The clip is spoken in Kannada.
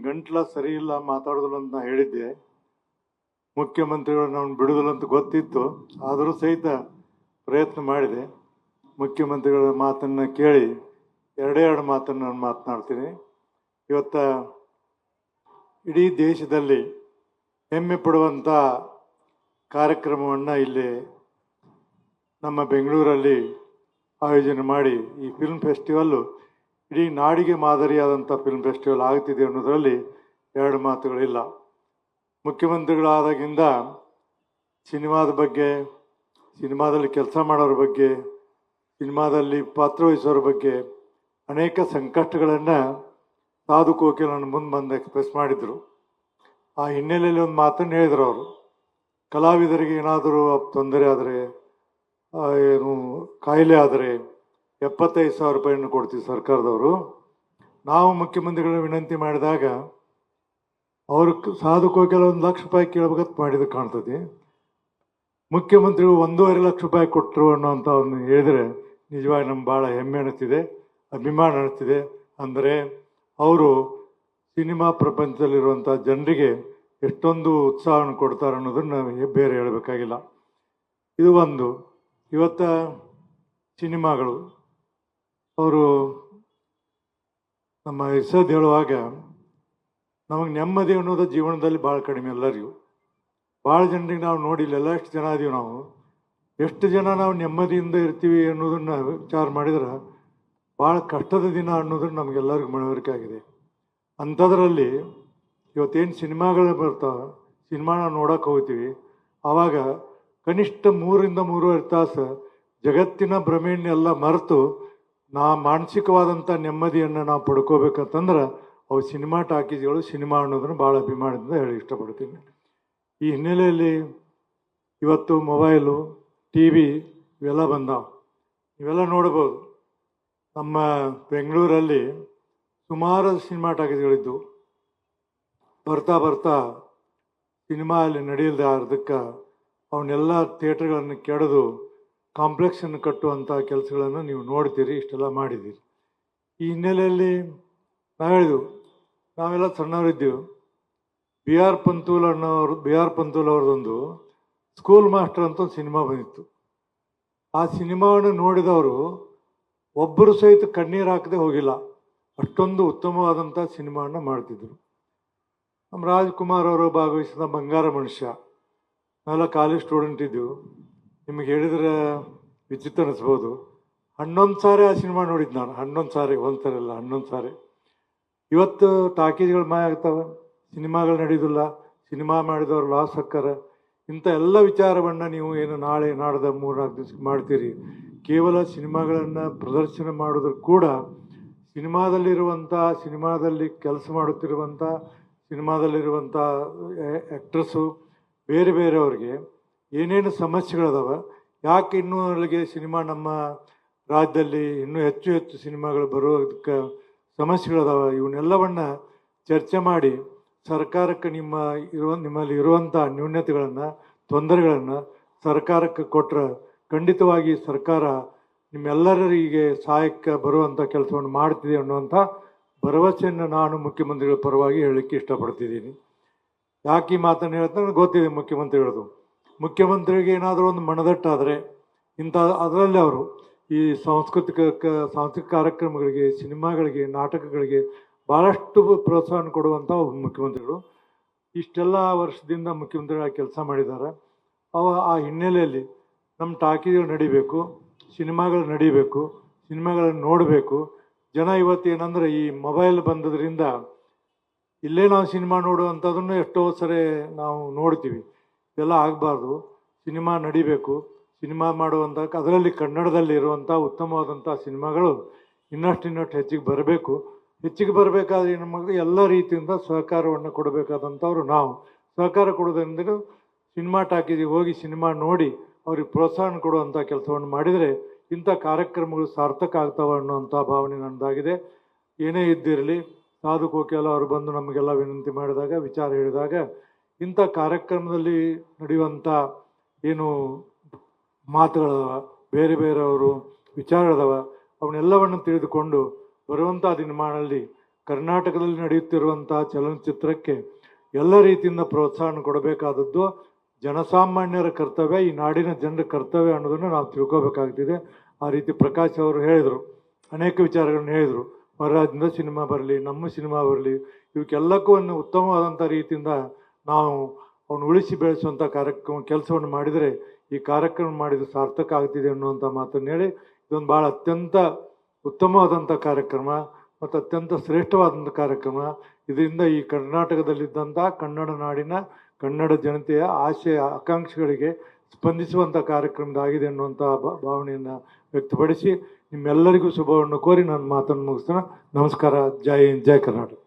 ಗಂಟ್ಲ ಸರಿ ಇಲ್ಲ ಮಾತಾಡೋದಿಲ್ಲ ಅಂತ ನಾ ಹೇಳಿದ್ದೆ. ಮುಖ್ಯಮಂತ್ರಿಗಳು ನಾನು ಬಿಡುದಿಲ್ಲ ಅಂತ ಗೊತ್ತಿತ್ತು, ಆದರೂ ಸಹಿತ ಪ್ರಯತ್ನ ಮಾಡಿದೆ. ಮುಖ್ಯಮಂತ್ರಿಗಳ ಮಾತನ್ನು ಕೇಳಿ ಎರಡು ಮಾತನ್ನು ನಾನು ಮಾತನಾಡ್ತೀನಿ. ಇವತ್ತ ಇಡೀ ದೇಶದಲ್ಲಿ ಹೆಮ್ಮೆ ಪಡುವಂಥ ಕಾರ್ಯಕ್ರಮವನ್ನು ಇಲ್ಲಿ ನಮ್ಮ ಬೆಂಗಳೂರಲ್ಲಿ ಆಯೋಜನೆ ಮಾಡಿ ಈ ಫಿಲ್ಮ್ ಫೆಸ್ಟಿವಲ್ಲು ಇಡೀ ನಾಡಿಗೆ ಮಾದರಿಯಾದಂಥ ಫಿಲ್ಮ್ ಫೆಸ್ಟಿವಲ್ ಆಗ್ತಿದೆ ಅನ್ನೋದರಲ್ಲಿ ಎರಡು ಮಾತುಗಳಿಲ್ಲ. ಮುಖ್ಯಮಂತ್ರಿಗಳಾದಾಗಿಂದ ಸಿನಿಮಾದ ಬಗ್ಗೆ, ಸಿನಿಮಾದಲ್ಲಿ ಕೆಲಸ ಮಾಡೋರ ಬಗ್ಗೆ, ಸಿನಿಮಾದಲ್ಲಿ ಪಾತ್ರವಹಿಸೋರ ಬಗ್ಗೆ ಅನೇಕ ಸಂಕಷ್ಟಗಳನ್ನು ಸಾಧು ಕೋಕಿಲ ನನ್ನ ಮುಂದೆ ಬಂದು ಎಕ್ಸ್ಪ್ರೆಸ್ ಮಾಡಿದರು. ಆ ಹಿನ್ನೆಲೆಯಲ್ಲಿ ಒಂದು ಮಾತನ್ನು ಹೇಳಿದರು ಅವರು, ಕಲಾವಿದರಿಗೆ ಏನಾದರೂ ತೊಂದರೆ ಆದರೆ, ಏನು ಕಾಯಿಲೆ ಆದರೆ 75,000 ರೂಪಾಯಿಯನ್ನು ಕೊಡ್ತೀವಿ ಸರ್ಕಾರದವರು. ನಾವು ಮುಖ್ಯಮಂತ್ರಿಗಳ ವಿನಂತಿ ಮಾಡಿದಾಗ ಅವರು ಸಾಧು ಕೋಕಿಲ 1 ಲಕ್ಷ ರೂಪಾಯಿ ಕೇಳಬೇಕಂತ ಮಾಡಿದ್ದು ಕಾಣ್ತದೆ. ಮುಖ್ಯಮಂತ್ರಿಗಳು 1.5 ಲಕ್ಷ ರೂಪಾಯಿ ಕೊಟ್ಟರು ಅನ್ನೋಂಥ ಒಂದು ಹೇಳಿದರೆ ನಿಜವಾಗಿ ನಮ್ಗೆ ಭಾಳ ಹೆಮ್ಮೆ ಅನ್ನಿಸ್ತಿದೆ, ಅಭಿಮಾನ ಅನ್ನಿಸ್ತಿದೆ. ಅಂದರೆ ಅವರು ಸಿನಿಮಾ ಪ್ರಪಂಚದಲ್ಲಿರುವಂಥ ಜನರಿಗೆ ಎಷ್ಟೊಂದು ಉತ್ಸಾಹವನ್ನು ಕೊಡ್ತಾರೆ ಅನ್ನೋದನ್ನು ಬೇರೆ ಹೇಳಬೇಕಾಗಿಲ್ಲ. ಇದು ಒಂದು. ಇವತ್ತ ಸಿನಿಮಾಗಳು ಅವರು ನಮ್ಮ ಇರ್ಸದ್ ಹೇಳುವಾಗ ನಮಗೆ ನೆಮ್ಮದಿ ಅನ್ನೋದು ಜೀವನದಲ್ಲಿ ಭಾಳ ಕಡಿಮೆ ಎಲ್ಲರಿಗೂ. ಭಾಳ ಜನರಿಗೆ ನಾವು ನೋಡಿಲ್ಲ, ಎಷ್ಟು ಜನ ಇದೀವಿ ನಾವು, ಎಷ್ಟು ಜನ ನಾವು ನೆಮ್ಮದಿಯಿಂದ ಇರ್ತೀವಿ ಅನ್ನೋದನ್ನು ವಿಚಾರ ಮಾಡಿದ್ರೆ ಭಾಳ ಕಷ್ಟದ ದಿನ ಅನ್ನೋದನ್ನು ನಮಗೆಲ್ಲರಿಗೂ ಮನವರಿಕೆ ಆಗಿದೆ. ಅಂಥದ್ರಲ್ಲಿ ಇವತ್ತೇನು ಸಿನಿಮಾಗಳು ಬರ್ತಾವೆ, ಸಿನಿಮಾ ನಾವು ನೋಡೋಕೆ ಹೋಗ್ತೀವಿ, ಆವಾಗ ಕನಿಷ್ಠ 3ರಿಂದ 3.5 ತಾಸು ಜಗತ್ತಿನ ಭ್ರಮೆಯನ್ನೆಲ್ಲ ಮರೆತು ಮಾನಸಿಕವಾದಂಥ ನೆಮ್ಮದಿಯನ್ನು ನಾವು ಪಡ್ಕೋಬೇಕಂತಂದ್ರೆ ಅವು ಸಿನಿಮಾ ಟಾಕೀಸ್ಗಳು, ಸಿನಿಮಾ ಅನ್ನೋದನ್ನು ಭಾಳ ಅಭಿಮಾನದಿಂದ ಹೇಳಿ ಇಷ್ಟಪಡ್ತೀನಿ. ಈ ಹಿನ್ನೆಲೆಯಲ್ಲಿ ಇವತ್ತು ಮೊಬೈಲು, ಟಿ ವಿ ಇವೆಲ್ಲ ಬಂದಾವ, ಇವೆಲ್ಲ ನೋಡ್ಬೋದು. ನಮ್ಮ ಬೆಂಗಳೂರಲ್ಲಿ ಸುಮಾರು ಸಿನಿಮಾ ಟಾಕೀಸ್ಗಳಿದ್ದು ಬರ್ತಾ ಬರ್ತಾ ಸಿನಿಮಾ ಅಲ್ಲಿ ನಡೆಯಲ್ದೆ ಅದಕ್ಕೆ ಅವನ್ನೆಲ್ಲ ಥಿಯೇಟ್ರ್ಗಳನ್ನು ಕೆಡೆದು ಕಾಂಪ್ಲೆಕ್ಸನ್ನು ಕಟ್ಟುವಂಥ ಕೆಲಸಗಳನ್ನು ನೀವು ನೋಡ್ತೀರಿ, ಇಷ್ಟೆಲ್ಲ ಮಾಡಿದ್ದೀರಿ. ಈ ಹಿನ್ನೆಲೆಯಲ್ಲಿ ನಾವು ಹೇಳಿದೆವು, ನಾವೆಲ್ಲ ಸಣ್ಣವರಿದ್ದೀವಿ. ಬಿ ಆರ್ ಪಂತೂಲ್ ಅವ್ರದ್ದೊಂದು ಸ್ಕೂಲ್ ಮಾಸ್ಟರ್ ಅಂತ ಒಂದು ಸಿನಿಮಾ ಬಂದಿತ್ತು. ಆ ಸಿನಿಮಾವನ್ನು ನೋಡಿದವರು ಒಬ್ಬರು ಸಹಿತ ಕಣ್ಣೀರು ಹಾಕದೆ ಹೋಗಿಲ್ಲ, ಅಷ್ಟೊಂದು ಉತ್ತಮವಾದಂಥ ಸಿನಿಮಾವನ್ನು ಮಾಡ್ತಿದ್ರು. ನಮ್ಮ ರಾಜ್ಕುಮಾರ್ ಅವರು ಭಾಗವಹಿಸಿದ ಬಂಗಾರ ಮನುಷ್ಯ, ನಾವೆಲ್ಲ ಕಾಲೇಜ್ ಸ್ಟೂಡೆಂಟ್ ಇದ್ದೀವಿ. ನಿಮಗೆ ಹೇಳಿದರೆ ವಿಚಿತ್ರ ಅನಿಸ್ಬೋದು. 11 ಸಾರಿ ಆ ಸಿನಿಮಾ ನೋಡಿದ್ದು ನಾನು, 11 ಸಾರಿ, ಒಂದು ಸಾರಿ ಅಲ್ಲ 11 ಸಾರಿ. ಇವತ್ತು ಟಾಕೀಸ್ಗಳು ಮಾಯ ಆಗ್ತವೆ, ಸಿನಿಮಾಗಳು ನಡೆಯೋದಿಲ್ಲ, ಸಿನಿಮಾ ಮಾಡಿದವರು ಲಾಸ್ ಹಾಕ್ತಾರೆ. ಇಂಥ ಎಲ್ಲ ವಿಚಾರವನ್ನು ನೀವು ಏನು ನಾಳೆ ನಾಡ್ದ 3-4 ದಿವಸಕ್ಕೆ ಮಾಡ್ತೀರಿ. ಕೇವಲ ಸಿನಿಮಾಗಳನ್ನು ಪ್ರದರ್ಶನ ಮಾಡೋದ್ರ ಕೂಡ ಸಿನಿಮಾದಲ್ಲಿರುವಂಥ, ಸಿನಿಮಾದಲ್ಲಿ ಕೆಲಸ ಮಾಡುತ್ತಿರುವಂಥ, ಸಿನಿಮಾದಲ್ಲಿರುವಂಥ ಆ್ಯಕ್ಟ್ರಸ್ಸು ಬೇರೆ ಬೇರೆಯವ್ರಿಗೆ ಏನೇನು ಸಮಸ್ಯೆಗಳದಾವೆ, ಯಾಕೆ ಇನ್ನೂ ಅಲ್ಲಿಗೆ ಸಿನಿಮಾ ನಮ್ಮ ರಾಜ್ಯದಲ್ಲಿ ಇನ್ನೂ ಹೆಚ್ಚು ಹೆಚ್ಚು ಸಿನಿಮಾಗಳು ಬರೋದಕ್ಕೆ ಸಮಸ್ಯೆಗಳದಾವೆ, ಇವನ್ನೆಲ್ಲವನ್ನು ಚರ್ಚೆ ಮಾಡಿ ಸರ್ಕಾರಕ್ಕೆ ನಿಮ್ಮಲ್ಲಿ ಇರುವಂಥ ನ್ಯೂನತೆಗಳನ್ನು, ತೊಂದರೆಗಳನ್ನು ಸರ್ಕಾರಕ್ಕೆ ಕೊಟ್ಟರೆ ಖಂಡಿತವಾಗಿ ಸರ್ಕಾರ ನಿಮ್ಮೆಲ್ಲರಿಗೆ ಸಹಾಯಕ್ಕೆ ಬರುವಂಥ ಕೆಲಸವನ್ನು ಮಾಡ್ತಿದೆ ಅನ್ನುವಂಥ ಭರವಸೆಯನ್ನು ನಾನು ಮುಖ್ಯಮಂತ್ರಿಗಳ ಪರವಾಗಿ ಹೇಳಲಿಕ್ಕೆ ಇಷ್ಟಪಡ್ತಿದ್ದೀನಿ. ಯಾಕೆ ಈ ಮಾತನ್ನು ಹೇಳ್ತಾ ನನಗೆ ಗೊತ್ತಿದೆ ಮುಖ್ಯಮಂತ್ರಿಗಳದು. ಮುಖ್ಯಮಂತ್ರಿಗೆ ಏನಾದರೂ ಒಂದು ಮನದಟ್ಟಾದರೆ ಅದರಲ್ಲಿ ಅವರು ಈ ಸಾಂಸ್ಕೃತಿಕ ಕಾರ್ಯಕ್ರಮಗಳಿಗೆ, ಸಿನಿಮಾಗಳಿಗೆ, ನಾಟಕಗಳಿಗೆ ಭಾಳಷ್ಟು ಪ್ರೋತ್ಸಾಹ ಕೊಡುವಂಥ ಮುಖ್ಯಮಂತ್ರಿಗಳು. ಇಷ್ಟೆಲ್ಲ ವರ್ಷದಿಂದ ಮುಖ್ಯಮಂತ್ರಿಗಳ ಕೆಲಸ ಮಾಡಿದ್ದಾರೆ. ಆ ಹಿನ್ನೆಲೆಯಲ್ಲಿ ನಮ್ಮ ಟಾಕೀಸ್ಗಳು ನಡಿಬೇಕು, ಸಿನಿಮಾಗಳು ನಡಿಬೇಕು, ಸಿನಿಮಾಗಳನ್ನು ನೋಡಬೇಕು. ಜನ ಇವತ್ತೇನೆಂದರೆ ಈ ಮೊಬೈಲ್ ಬಂದದ್ರಿಂದ ಇಲ್ಲೇ ನಾವು ಸಿನಿಮಾ ನೋಡುವಂಥದ್ದನ್ನು ಎಷ್ಟೋ ಸರಿ ನಾವು ನೋಡ್ತೀವಿ. ಇದೆಲ್ಲ ಆಗಬಾರ್ದು. ಸಿನಿಮಾ ನಡಿಬೇಕು, ಸಿನಿಮಾ ಮಾಡುವಂಥ, ಅದರಲ್ಲಿ ಕನ್ನಡದಲ್ಲಿ ಇರುವಂಥ ಉತ್ತಮವಾದಂಥ ಸಿನಿಮಾಗಳು ಇನ್ನಷ್ಟು ಹೆಚ್ಚಿಗೆ ಬರಬೇಕು. ಹೆಚ್ಚಿಗೆ ಬರಬೇಕಾದ್ರೆ ನಮಗೆ ಎಲ್ಲ ರೀತಿಯಿಂದ ಸಹಕಾರವನ್ನು ಕೊಡಬೇಕಾದಂಥವ್ರು ನಾವು. ಸಹಕಾರ ಕೊಡೋದ್ರಿಂದ ಸಿನಿಮಾ ಟಾಕೀಸಿಗೆ ಹೋಗಿ ಸಿನಿಮಾ ನೋಡಿ ಅವ್ರಿಗೆ ಪ್ರೋತ್ಸಾಹ ಕೊಡುವಂಥ ಕೆಲಸವನ್ನು ಮಾಡಿದರೆ ಇಂಥ ಕಾರ್ಯಕ್ರಮಗಳು ಸಾರ್ಥಕ ಆಗ್ತವೆ ಅನ್ನುವಂಥ ಭಾವನೆ ನನ್ನದಾಗಿದೆ. ಏನೇ ಇದ್ದಿರಲಿ, ಸಾಧು ಕೋಕಿಲ ಅವರು ಬಂದು ನಮಗೆಲ್ಲ ವಿನಂತಿ ಮಾಡಿದಾಗ, ವಿಚಾರ ಹೇಳಿದಾಗ, ಇಂಥ ಕಾರ್ಯಕ್ರಮದಲ್ಲಿ ನಡೆಯುವಂಥ ಏನು ಮಾತುಗಳದಾವ, ಬೇರೆ ಬೇರೆಯವರು ವಿಚಾರಗಳದಾವ, ಅವನ್ನೆಲ್ಲವನ್ನು ತಿಳಿದುಕೊಂಡು ಬರುವಂಥ ದಿನಮಾನದಲ್ಲಿ ಕರ್ನಾಟಕದಲ್ಲಿ ನಡೆಯುತ್ತಿರುವಂಥ ಚಲನಚಿತ್ರಕ್ಕೆ ಎಲ್ಲ ರೀತಿಯಿಂದ ಪ್ರೋತ್ಸಾಹ ಕೊಡಬೇಕಾದದ್ದು ಜನಸಾಮಾನ್ಯರ ಕರ್ತವ್ಯ, ಈ ನಾಡಿನ ಜನರ ಕರ್ತವ್ಯ ಅನ್ನೋದನ್ನು ನಾವು ತಿಳ್ಕೋಬೇಕಾಗ್ತಿದೆ. ಆ ರೀತಿ ಪ್ರಕಾಶ್ ಅವರು ಹೇಳಿದರು, ಅನೇಕ ವಿಚಾರಗಳನ್ನು ಹೇಳಿದರು. ಹೊರರಾಜ್ಯದಿಂದ ಸಿನಿಮಾ ಬರಲಿ, ನಮ್ಮ ಸಿನಿಮಾ ಬರಲಿ, ಇವಕ್ಕೆಲ್ಲಕ್ಕೂ ಒಂದು ಉತ್ತಮವಾದಂಥ ರೀತಿಯಿಂದ ನಾವು ಅವನು ಉಳಿಸಿ ಬೆಳೆಸುವಂಥ ಕೆಲಸವನ್ನು ಮಾಡಿದರೆ ಈ ಕಾರ್ಯಕ್ರಮ ಮಾಡಿದ ಸಾರ್ಥಕ ಆಗ್ತಿದೆ ಅನ್ನುವಂಥ ಮಾತನ್ನು ಹೇಳಿ, ಇದೊಂದು ಭಾಳ ಅತ್ಯಂತ ಉತ್ತಮವಾದಂಥ ಕಾರ್ಯಕ್ರಮ ಮತ್ತು ಅತ್ಯಂತ ಶ್ರೇಷ್ಠವಾದಂಥ ಕಾರ್ಯಕ್ರಮ. ಇದರಿಂದ ಈ ಕರ್ನಾಟಕದಲ್ಲಿದ್ದಂಥ ಕನ್ನಡ ನಾಡಿನ ಕನ್ನಡ ಜನತೆಯ ಆಶಯ ಆಕಾಂಕ್ಷೆಗಳಿಗೆ ಸ್ಪಂದಿಸುವಂಥ ಕಾರ್ಯಕ್ರಮದಾಗಿದೆ ಅನ್ನುವಂಥ ಭಾವನೆಯನ್ನು ವ್ಯಕ್ತಪಡಿಸಿ ನಿಮ್ಮೆಲ್ಲರಿಗೂ ಶುಭವನ್ನು ಕೋರಿ ನಾನು ಮಾತನ್ನು ಮುಗಿಸ್ತೇನೆ. ನಮಸ್ಕಾರ. ಜೈ ಹಿಂದ್, ಜೈ ಕರ್ನಾಟಕ.